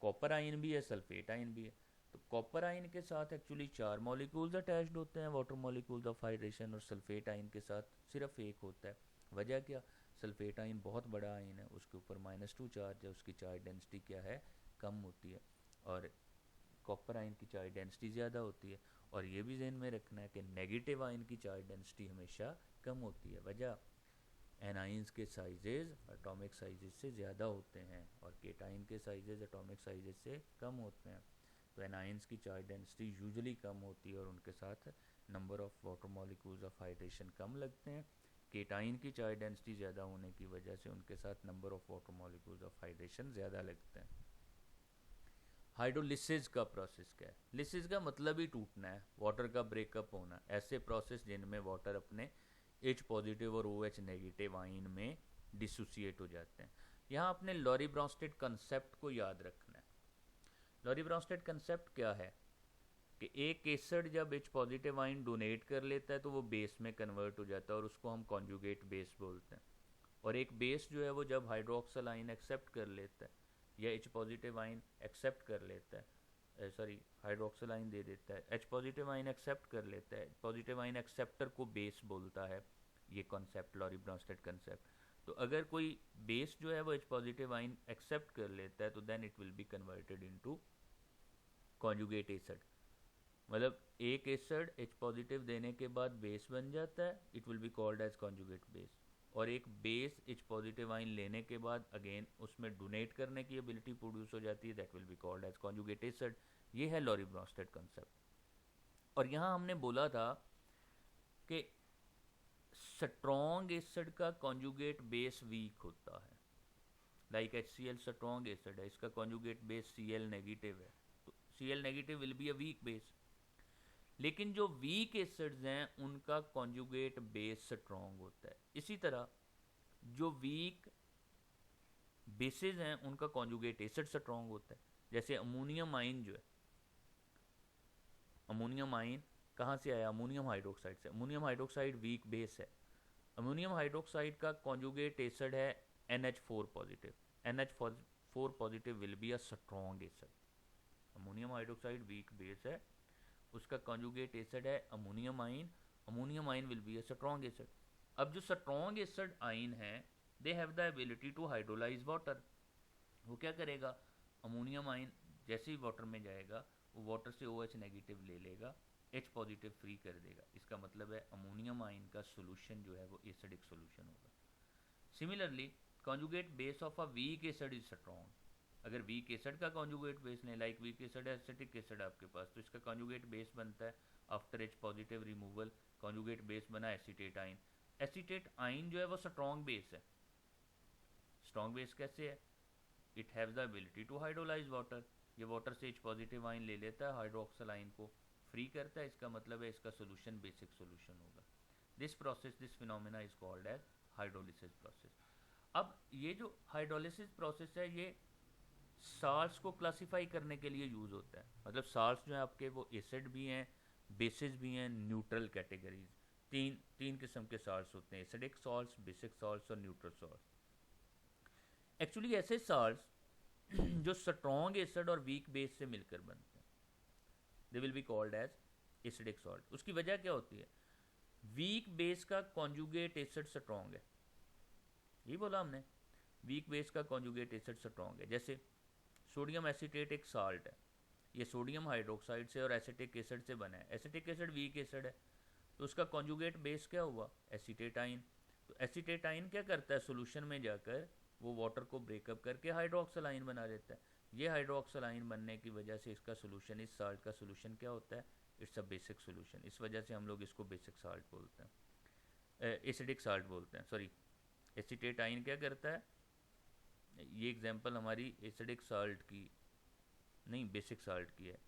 कॉपर आयन भी है, सल्फेट आयन भी है। तो कॉपर आयन के साथ एक्चुअली 4 मॉलिक्यूल्स अटैच्ड होते हैं वाटर मॉलिक्यूल्स ऑफ हाइड्रेशन, और सल्फेट आयन के साथ सिर्फ एक होता है। वजह क्या, सल्फेट आयन बहुत बड़ा आयन है, उसके ऊपर -2 चार्ज है, उसकी चार्ज डेंसिटी क्या है, कम होती है, और कॉपर आयन की चार्ज डेंसिटी ज़्यादा होती है। और ये भी जहन में रखना है कि नेगेटिव आयन की चार्ज डेंसिटी हमेशा कम होती है। वजह, एनाइंस के साइजेज एटॉमिक साइजेज से ज़्यादा होते हैं और केटाइन के साइजेज एटॉमिक साइजेज से कम होते हैं। तो एनाइंस की चार्ज डेंसिटी यूजुअली कम होती है और उनके साथ number of water molecules of hydration कम लगते हैं। केटाइन की चार्ज डेंसिटी ज़्यादा होने की वजह से उनके साथ number of water molecules of hydration ज़्यादा लगते हैं। हाइड्रोलिसिस का प्रोसेस क्या है, लिसिस का मतलब ही टूटना है, वाटर का ब्रेकअप होना। ऐसे प्रोसेस जिनमें वाटर अपने H पॉजिटिव और OH नेगेटिव आयन में डिसोसिएट हो जाते हैं। यहाँ अपने लॉरी ब्रॉन्स्टेड कंसेप्ट को याद रखना है। लॉरी ब्रॉन्स्टेड कंसेप्ट क्या है कि एक एसिड जब H पॉजिटिव आयन डोनेट कर लेता है तो वो बेस में कन्वर्ट हो जाता है और उसको हम कॉन्जुगेट बेस बोलते हैं। और एक बेस जो है वो जब हाइड्रोक्सल आयन एक्सेप्ट कर लेता है या H पॉजिटिव आयन एक्सेप्ट कर लेता है, सॉरी हाइड्रोक्सल आयन दे देता है, H पॉजिटिव आयन एक्सेप्ट कर लेता है, पॉजिटिव आयन एक्सेप्टर को बेस बोलता है। ये कॉन्सेप्ट लॉरी ब्रॉन्स्टेड कंसेप्ट। तो अगर कोई बेस जो है वो H पॉजिटिव आइन एक्सेप्ट कर लेता है तो then it will be converted into conjugate acid. मतलब एक एसिड H पॉजिटिव देने के बाद बेस बन जाता है, it will be called as conjugate base. और एक बेस H पॉजिटिव आइन लेने के बाद अगेन उसमें डोनेट करने की एबिलिटी प्रोड्यूस हो जाती है, that will be called as conjugate acid. ये है लॉरी ब्रॉन्स्टेड कंसेप्ट। और यहाँ हमने बोला था कि स्ट्रॉन्ग एसिड का कॉन्जुगेट बेस वीक होता है, लाइक HCl स्ट्रॉन्ग एसिड है, इसका कॉन्जुगेट बेस Cl नेगेटिव है, तो Cl negative will be a weak base. लेकिन जो वीक एसिड्स हैं उनका कॉन्जुगेट बेस स्ट्रॉन्ग होता है। इसी तरह जो वीक बेसिस हैं उनका कॉन्जुगेट एसिड स्ट्रॉन्ग होता है। जैसे अमोनियम आइन जो है, अमोनियम आइन कहाँ से आया? अमोनियम हाइड्रोक्साइड से। अमोनियम हाइड्रोक्साइड वीक बेस है। अमोनियम हाइड्रोक्साइड का कॉन्जुगेट एसिड है NH4 positive. NH4 positive will be a strong acid. Ammonium hydroxide weak base है, उसका कॉन्जुगेट एसिड है ammonium ion. Ammonium ion will be a strong acid. अब जो strong acid ion है they have the ability to hydrolyse water. वो क्या करेगा? Ammonium आइन जैसे ही वाटर में जाएगा वो वाटर से OH नेगेटिव ले लेगा, H पॉजिटिव फ्री कर देगा। इसका मतलब है अमोनियम आइन का सोल्यूशन जो है वो एसिडिक सोल्यूशन होगा। Similarly conjugate base of a weak acid is strong. अगर वीक एसिड का कॉन्जुगेट बेस लें, लाइक वीक एसिड है एसिटिक एसिड आपके पास, तो इसका कॉन्जुगेट बेस बनता है after H positive removal, conjugate base बना एसीटेट आइन। एसीटेट आइन जो है वो स्ट्रॉन्ग बेस है। स्ट्रॉन्ग बेस कैसे है? It have the ability to hydrolyse water. ये वाटर से H पॉजिटिव आइन ले लेता है, हाइड्रोक्सल आइन को फ्री करता है, इसका मतलब है इसका सोल्यूशन बेसिक सोल्यूशन होगा। This process, this phenomena is called as hydrolysis process. अब ये जो हाइड्रोलिसिस प्रोसेस है ये साल्ट्स को क्लासिफाई करने के लिए यूज़ होता है। मतलब साल्ट्स जो है आपके वो एसिड भी हैं, बेसिस भी हैं, न्यूट्रल कैटेगरीज। तीन किस्म के साल्ट्स होते हैं, एसिडिक साल्ट्स, बेसिक साल्ट्स और न्यूट्रल साल्ट्स। एक्चुअली ऐसे साल्ट्स जो स्ट्रॉन्ग एसिड और वीक बेस से मिलकर बनते हैं, they will be called as acidic salt. उसकी वजह क्या होती है? वीक बेस का कॉन्जुगेट एसिड स्ट्रॉन्ग है, यही बोला हमने, वीक बेस का कॉन्जुगेट एसिड स्ट्रॉन्ग है। जैसे सोडियम एसीटेट एक साल्ट है, ये सोडियम हाइड्रोक्साइड से और एसिटिक एसिड से बना है। एसिटिक एसिड वीक एसिड है, तो उसका कॉन्जुगेट बेस क्या हुआ? एसीटेट आइन। तो एसीटेट आइन क्या करता है? सोल्यूशन में जाकर वो वाटर को ब्रेकअप करके हाइड्रोक्सल आइन बना देता है। ये हाइड्रोक्सल आइन बनने की वजह से इसका सोल्यूशन, इस साल्ट का सोल्यूशन क्या होता है? It's a basic solution. इस वजह से हम लोग इसको बेसिक साल्ट बोलते हैं, एसिडिक साल्ट बोलते हैं, सॉरी। एसीटेट आइन क्या करता है? ये एग्जांपल हमारी एसिडिक साल्ट की नहीं, बेसिक साल्ट की है।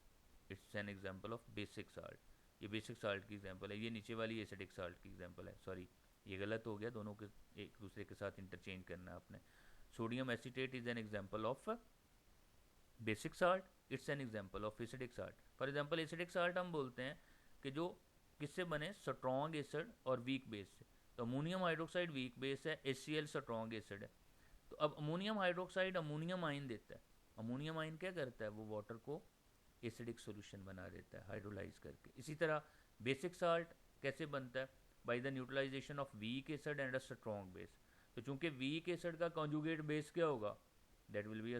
It's an example of basic salt. ये बेसिक साल्ट की एग्जांपल है, ये नीचे वाली एसिडिक साल्ट की एग्जांपल है। सॉरी, ये गलत हो गया, दोनों के एक दूसरे के साथ इंटरचेंज करना है आपने। Sodium acetate is an example of basic salt, it's an example of acidic salt. For example acidic salt हम बोलते हैं कि जो किससे बने? स्ट्रॉन्ग एसिड और वीक बेस से। तो अमोनियम हाइड्रोक्साइड वीक बेस है, HCl स्ट्रॉन्ग एसिड है। तो अब अमोनियम हाइड्रोक्साइड अमोनियम आइन देता है। अमोनियम आइन क्या करता है? वो वाटर को एसिडिक सॉल्यूशन बना देता है हाइड्रोलाइज करके। इसी तरह बेसिक साल्ट कैसे बनता है? By the neutralisation of weak acid and a strong base. तो चूंकि वीक एसिड का कॉन्जुगेट बेस क्या होगा? That will be a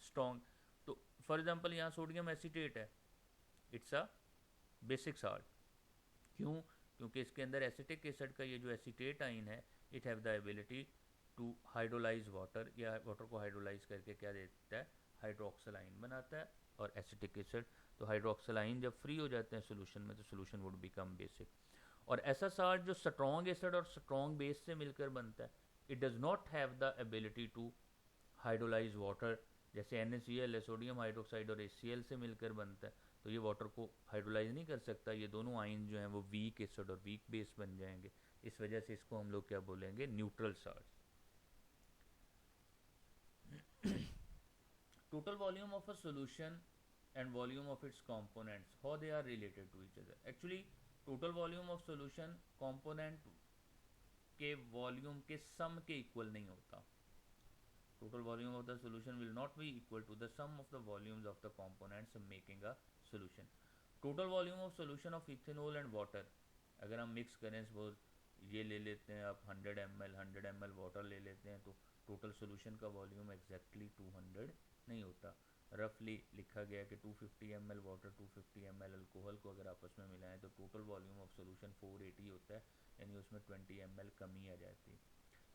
strong. तो फॉर एग्जांपल यहाँ सोडियम एसीटेट है, इट्स अ बेसिक साल्ट। क्यों? क्योंकि इसके अंदर एसिटिक एसिड का ये जो एसीटेट आइन है, it have the ability to hydrolyse water, या वाटर को हाइड्रोलाइज करके क्या देता है? हाइड्रोक्सल आइन बनाता है। और एसिटिक एसिड, तो हाइड्रोक्सल आइन जब फ्री हो जाते हैं सोल्यूशन में तो सोल्यूशन वुड बिकम बेसिक। और ऐसा साल्ट जो स्ट्रॉन्ग एसिड और स्ट्रॉन्ग बेस से मिलकर बनता है, it does not have the ability to hydrolyse water. जैसे NaCl है, सोडियम हाइड्रोक्साइड और HCl से मिलकर बनता है, तो ये वाटर को हाइड्रोलाइज नहीं कर सकता। ये दोनों आइन जो हैं वो वीक एसिड और वीक बेस बन जाएंगे। इस वजह से इसको हम लोग क्या बोलेंगे? Neutral salt. Total volume of a solution and volume of its components, how they are related to each other? Actually total volume of solution component के वॉल्यूम के सम के इक्वल नहीं होता। Total volume of the solution will not be equal to the sum of the volumes of the components making a solution. Total volume of solution of ethanol and water, अगर हम mix करें suppose ये ले लेते हैं आप 100 ml water ले लेते हैं, तो टोटल सोल्यूशन का वॉल्यूम एग्जैक्टली 200 नहीं होता। रफली लिखा गया कि 250 ml वाटर 250 ml अल्कोहल को अगर आपस में मिलाएं तो टोटल वॉल्यूम ऑफ सोल्यूशन 480 होता है, यानी उसमें 20 ml कमी आ जाती है।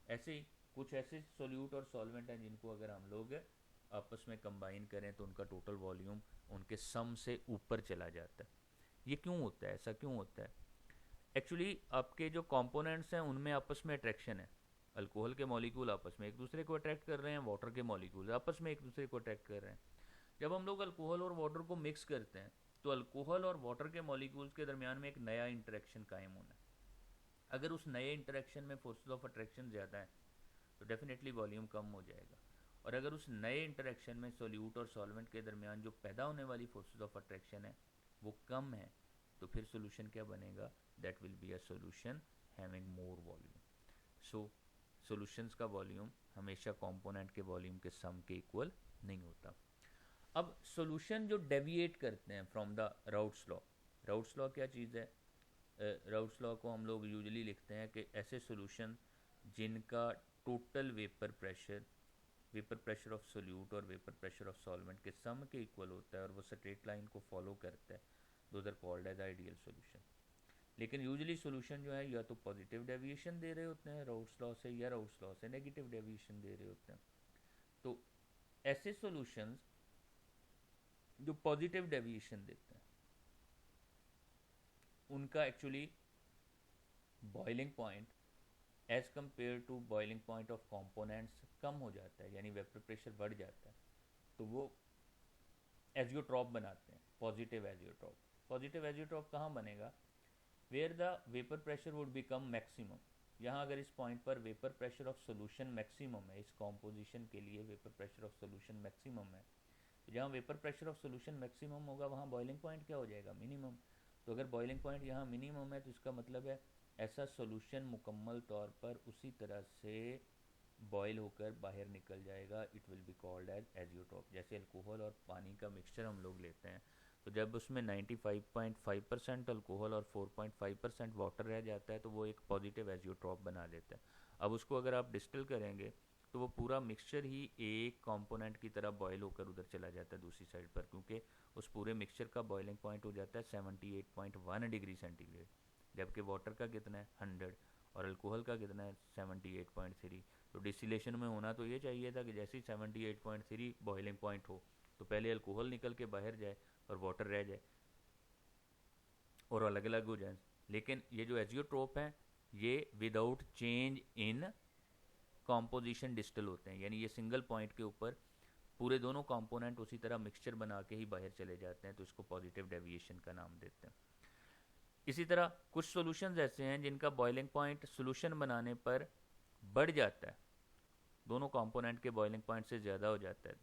ऐसे ही कुछ ऐसे सोल्यूट और सॉल्वेंट हैं जिनको अगर हम लोग आपस में कंबाइन करें तो उनका टोटल वॉल्यूम उनके सम से ऊपर चला जाता है। ये क्यों होता है, ऐसा क्यों होता है? एक्चुअली आपके जो कंपोनेंट्स हैं उनमें आपस में अट्रैक्शन है। अल्कोहल के मॉलिक्यूल आपस में एक दूसरे को अट्रैक्ट कर रहे हैं, वाटर के मॉलिक्यूल आपस में एक दूसरे को अट्रैक्ट कर रहे हैं। जब हम लोग अल्कोहल और वाटर को मिक्स करते हैं तो अल्कोहल और वाटर के मॉलिक्यूल्स के दरमियान में एक नया इंटरेक्शन कायम होना है। अगर उस नए इंटरेक्शन में फोर्सेस ऑफ अट्रैक्शन ज़्यादा है तो डेफिनेटली वॉल्यूम कम हो जाएगा, और अगर उस नए इंटरेक्शन में सोल्यूट और सॉल्वेंट के दरमियान जो पैदा होने वाली फोर्सेस ऑफ अट्रैक्शन है वो कम है, तो फिर सोल्यूशन क्या बनेगा? That will be a solution having more volume. So solutions का वॉल्यूम हमेशा कंपोनेंट के वॉल्यूम के सम के इक्वल नहीं होता। अब सोल्यूशन जो डेविएट करते हैं from the routes law, routes law क्या चीज़ है? राउट्स लॉ को हम लोग यूजुअली लिखते हैं कि ऐसे सोल्यूशन जिनका total vapour pressure of solute और वेपर प्रेशर ऑफ सॉल्वेंट के सम के इक्वल होता है और वो स्ट्रेट लाइन को फॉलो करता है, those are called as ideal solution. लेकिन यूजुअली सोल्यूशन जो है या तो पॉजिटिव डेविएशन दे रहे होते हैं राउट्स लॉ से, या राउट्स लॉ से नेगेटिव डेविएशन दे रहे होते हैं। तो ऐसे सोल्यूशंस जो पॉजिटिव डेविएशन देते हैं उनका actually boiling point as compare to boiling point of components कम हो जाता है, यानी वेपर प्रेशर बढ़ जाता है, तो वो एजियोट्रॉप बनाते हैं, पॉजिटिव एजियोट्रॉप। पॉजिटिव एजियोट्रॉप कहाँ बनेगा? Where the vapour pressure would become maximum. यहाँ अगर इस पॉइंट पर vapour pressure of solution maximum है, इस कॉम्पोजिशन के लिए vapour pressure of solution maximum है, तो जहाँ vapour pressure of solution maximum होगा वहाँ बॉइलिंग पॉइंट क्या हो जाएगा? मिनिमम। तो अगर बॉइलिंग पॉइंट यहाँ मिनिमम है तो इसका मतलब है ऐसा सोल्यूशन मुकम्मल तौर पर उसी तरह से बॉयल होकर बाहर निकल जाएगा। It will be called as azeotrope. जैसे अल्कोहल और पानी का मिक्सचर हम लोग लेते हैं तो जब उसमें 95.5% अल्कोहल और 4.5% वाटर रह जाता है तो वो एक पॉजिटिव एजियोट्रॉप बना लेता है। अब उसको अगर आप डिस्टिल करेंगे तो वो पूरा मिक्सचर ही एक कंपोनेंट की तरह बॉयल होकर उधर चला जाता है दूसरी साइड पर, क्योंकि उस पूरे मिक्सचर का बॉइलिंग पॉइंट हो जाता है 78.1 डिग्री सेंटीग्रेड, जबकि वाटर का कितना है 100 और अल्कोहल का कितना है 78.3। तो डिस्टिलेशन में होना तो ये चाहिए था कि जैसे ही 78.3 बॉइलिंग पॉइंट हो तो पहले अल्कोहल निकल के बाहर जाए और वाटर रह जाए और अलग अलग हो जाए। लेकिन ये जो एजियोट्रोप हैं ये without change in composition distil होते हैं, यानी ये सिंगल पॉइंट के ऊपर पूरे दोनों कंपोनेंट उसी तरह मिक्सचर बना के ही बाहर चले जाते हैं, तो इसको पॉजिटिव डेविएशन का नाम देते हैं। इसी तरह कुछ सॉल्यूशंस ऐसे हैं जिनका बॉइलिंग पॉइंट सॉल्यूशन बनाने पर बढ़ जाता है, दोनों कंपोनेंट के बॉइलिंग पॉइंट से ज़्यादा हो जाता है,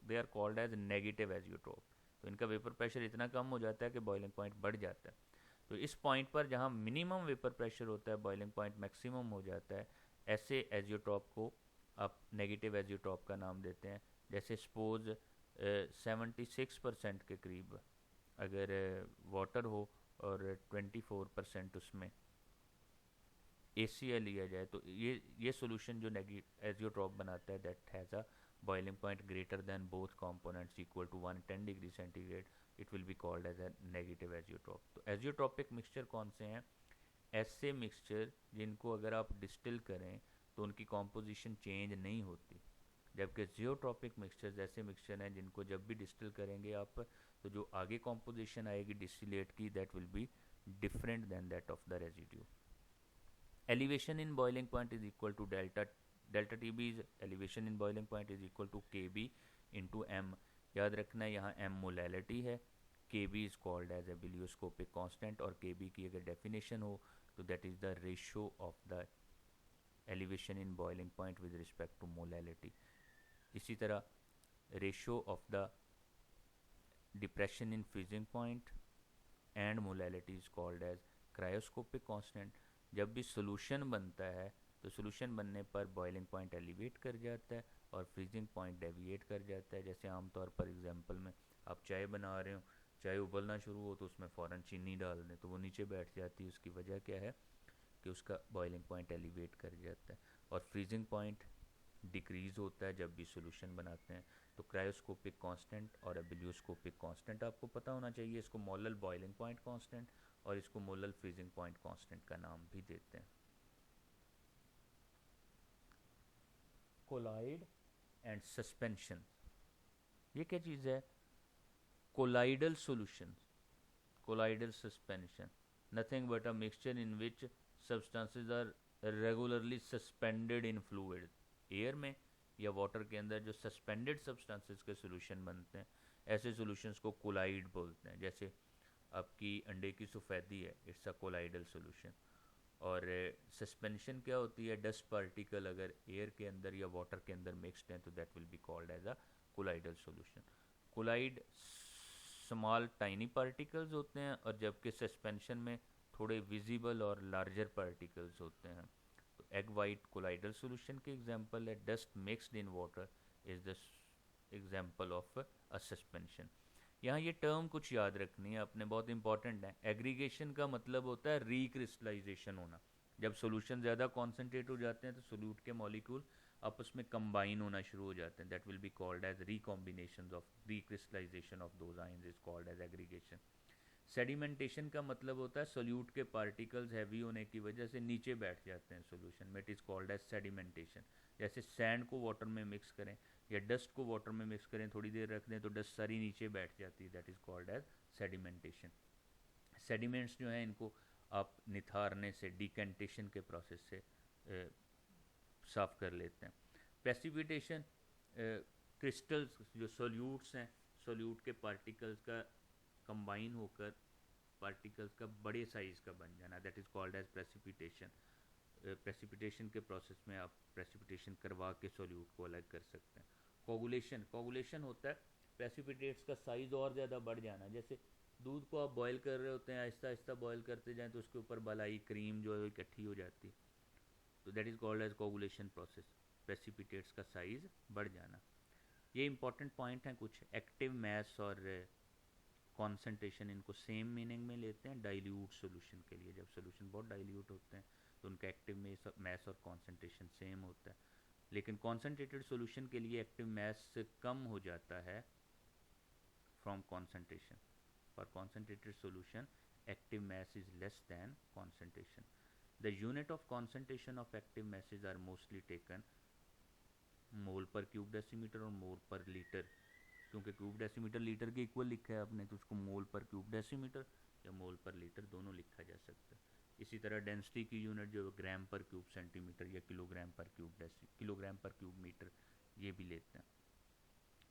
they are called as negative azeotrope. तो इनका वेपर प्रेशर इतना कम हो जाता है कि बॉइलिंग पॉइंट बढ़ जाता है। तो इस पॉइंट पर जहाँ मिनिमम वेपर प्रेशर होता है बॉइलिंग पॉइंट मैक्सिमम हो जाता है, ऐसे एजियोट्रॉप को आप नेगेटिव एजियोट्रॉप का नाम देते हैं। जैसे सपोज 76% के करीब अगर वाटर हो और 24% उसमें ACl लिया जाए तो ये सोल्यूशन जो एजियोट्रॉप बनाता है that has a boiling point greater than both components equal to 110 degree centigrade, it will be called as a negative azeotrope. तो एजियोट्रॉपिक मिक्सचर कौन से हैं? ऐसे मिक्सचर जिनको अगर आप डिस्टिल करें तो उनकी कॉम्पोजिशन चेंज नहीं होती, जबकि जियोट्रॉपिक मिक्सचर्स ऐसे मिक्सचर हैं जिनको जब भी डिस्टिल करेंगे आप तो जो आगे कॉम्पोजिशन आएगी डिस्टिलेट की that will be different than that of the residue. Elevation in boiling point is equal to delta TB is elevation in boiling point is equal to KB into M। याद रखना है यहाँ M molality है, KB is called as a bilioscopic constant और KB की अगर definition हो तो that is the ratio of the elevation in boiling point with respect to molality। इसी तरह ratio of the depression in freezing point and molality is called as cryoscopic constant। जब भी solution बनता है तो सोल्यूशन बनने पर बॉइलिंग पॉइंट एलिवेट कर जाता है और फ्रीजिंग पॉइंट डेविएट कर जाता है। जैसे आमतौर पर एग्जांपल में आप चाय बना रहे हो, चाय उबलना शुरू हो तो उसमें फ़ौरन चीनी डाल दें तो वो नीचे बैठ जाती है। उसकी वजह क्या है कि उसका बॉइलिंग पॉइंट एलिवेट कर जाता है, और फ्रीजिंग पॉइंट डिक्रीज़ होता है जब भी सोल्यूशन बनाते हैं। तो क्रायोस्कोपिक कांस्टेंट और एबिलियोस्कोपिक कांस्टेंट आपको पता होना चाहिए। इसको मोलल बॉइलिंग पॉइंट कांस्टेंट और इसको मोलल फ्रीजिंग पॉइंट कांस्टेंट का नाम भी देते हैं। कोलाइड एंड सस्पेंशन, ये क्या चीज़ है? Colloidal solution, colloidal suspension, nothing but a mixture in which substances are regularly suspended in fluid. Air में या वाटर के अंदर जो सस्पेंडेड सब्सटेंसेस के सॉल्यूशन बनते हैं, ऐसे सॉल्यूशंस को कोलाइड बोलते हैं। जैसे आपकी अंडे की सफ़ेदी है, इट्स अ कोलाइडल सॉल्यूशन। और सस्पेंशन क्या होती है? डस्ट पार्टिकल अगर एयर के अंदर या वाटर के अंदर मिक्सड हैं तो that will be called as a colloidal solution. Colloid small tiny particles होते हैं, और जबकि सस्पेंशन में थोड़े विजिबल और लार्जर पार्टिकल्स होते हैं। तो एग वाइट कोलाइडल सॉल्यूशन के एग्जांपल है। Dust mixed in water is the example of a suspension. यहाँ ये टर्म कुछ याद रखनी है अपने, बहुत इंपॉर्टेंट है। एग्रीगेशन का मतलब होता है रिक्रिस्टलाइजेशन होना। जब सॉल्यूशन ज़्यादा कॉन्सेंट्रेट हो जाते हैं तो सोल्यूट के मॉलिक्यूल आपस में कंबाइन होना शुरू हो जाते हैं। That will be called as recombination of recrystallisation of those ions is called as aggregation. Sedimentation का मतलब होता है सोल्यूट के पार्टिकल्स हैवी होने की वजह से नीचे बैठ जाते हैं सोल्यूशन में, it is called as sedimentation. जैसे सैंड को वाटर में मिक्स करें या डस्ट को वाटर में मिक्स करें, थोड़ी देर रख दें तो डस्ट सारी नीचे बैठ जाती है, that is called as sedimentation. Sediments जो हैं इनको आप निथारने से, डिकेंटेशन के प्रोसेस से साफ़ कर लेते हैं। प्रेसिपिटेशन, क्रिस्टल्स जो सोल्यूट्स हैं, सोल्यूट के पार्टिकल्स का कंबाइन होकर पार्टिकल्स का बड़े साइज़ का बन जाना, that is called as precipitation. Precipitation के प्रोसेस में आप प्रेसिपिटेशन करवा के सोल्यूट को अलग कर सकते हैं। कोगुलेशन, कोगुलेशन होता है प्रेसिपिटेट्स का साइज़ और ज़्यादा बढ़ जाना। जैसे दूध को आप बॉयल कर रहे होते हैं, आहिस्ता आहिस्ता बॉयल करते जाएं तो उसके ऊपर बलाई क्रीम जो है इकट्ठी हो जाती है, तो that is called as coagulation process, precipitates का साइज़ बढ़ जाना। ये इंपॉर्टेंट पॉइंट हैं कुछ। एक्टिव मैस और कॉन्सेंट्रेशन इनको सेम मीनिंग में लेते हैं डाइल्यूट सॉल्यूशन के लिए। जब सॉल्यूशन बहुत डाइल्यूट होते हैं तो उनका एक्टिव मैस और कॉन्सेंट्रेशन सेम होता है, लेकिन कॉन्सेंट्रेटेड सॉल्यूशन के लिए एक्टिव मैस कम हो जाता है from concentration. For concentrated solution active mass is less than concentration. The unit of concentration of active masses are mostly taken mole per cube decimetre और mole per litre, क्योंकि cube decimetre litre के equal लिखा है आपने, तो उसको मोल per cube decimetre या मोल per litre दोनों लिखा जा सकता है। इसी तरह डेंसिटी की यूनिट जो ग्राम पर क्यूब सेंटीमीटर या किलोग्राम पर क्यूब मीटर ये भी लेते हैं।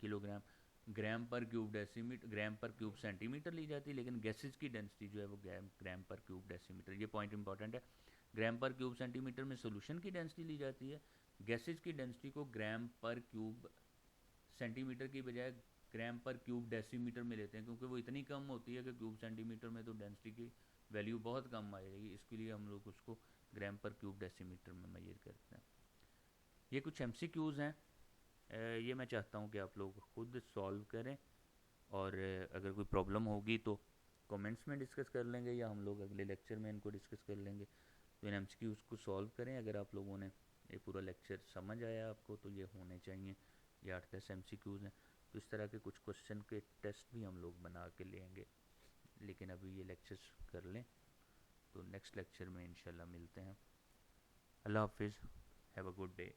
किलोग्राम, ग्राम पर क्यूब डेसीमीटर, ग्राम पर क्यूब सेंटीमीटर ली जाती है, लेकिन गैसेज की डेंसिटी जो है वो ग्राम पर क्यूब डेसीमीटर। ये पॉइंट इंपॉर्टेंट है। ग्राम पर क्यूब सेंटीमीटर में सोल्यूशन की डेंसिटी ली जाती है, गैसेज की डेंसिटी को ग्राम पर क्यूब सेंटीमीटर की बजाय ग्राम पर क्यूब डेसीमीटर में लेते हैं, क्योंकि वो इतनी कम होती है कि क्यूब सेंटीमीटर में तो डेंसिटी की वैल्यू बहुत कम आ जाएगी, इसके लिए हम लोग उसको ग्राम पर क्यूब डेसीमीटर में मेजर करते हैं। ये कुछ MCQs हैं, ये मैं चाहता हूँ कि आप लोग खुद सॉल्व करें, और अगर कोई प्रॉब्लम होगी तो कमेंट्स में डिस्कस कर लेंगे या हम लोग अगले लेक्चर में इनको डिस्कस कर लेंगे। तो इन MCQs को सॉल्व करें। अगर आप लोगों ने ये पूरा लेक्चर समझ आया आपको तो ये होने चाहिए, ये 8-10 MCQs हैं। तो इस तरह के कुछ क्वेश्चन के टेस्ट भी हम लोग बना के लेंगे, लेकिन अभी ये लेक्चर्स कर लें तो नेक्स्ट लेक्चर में इंशाल्लाह मिलते हैं। अल्लाह हाफिज़, हैव अ गुड डे।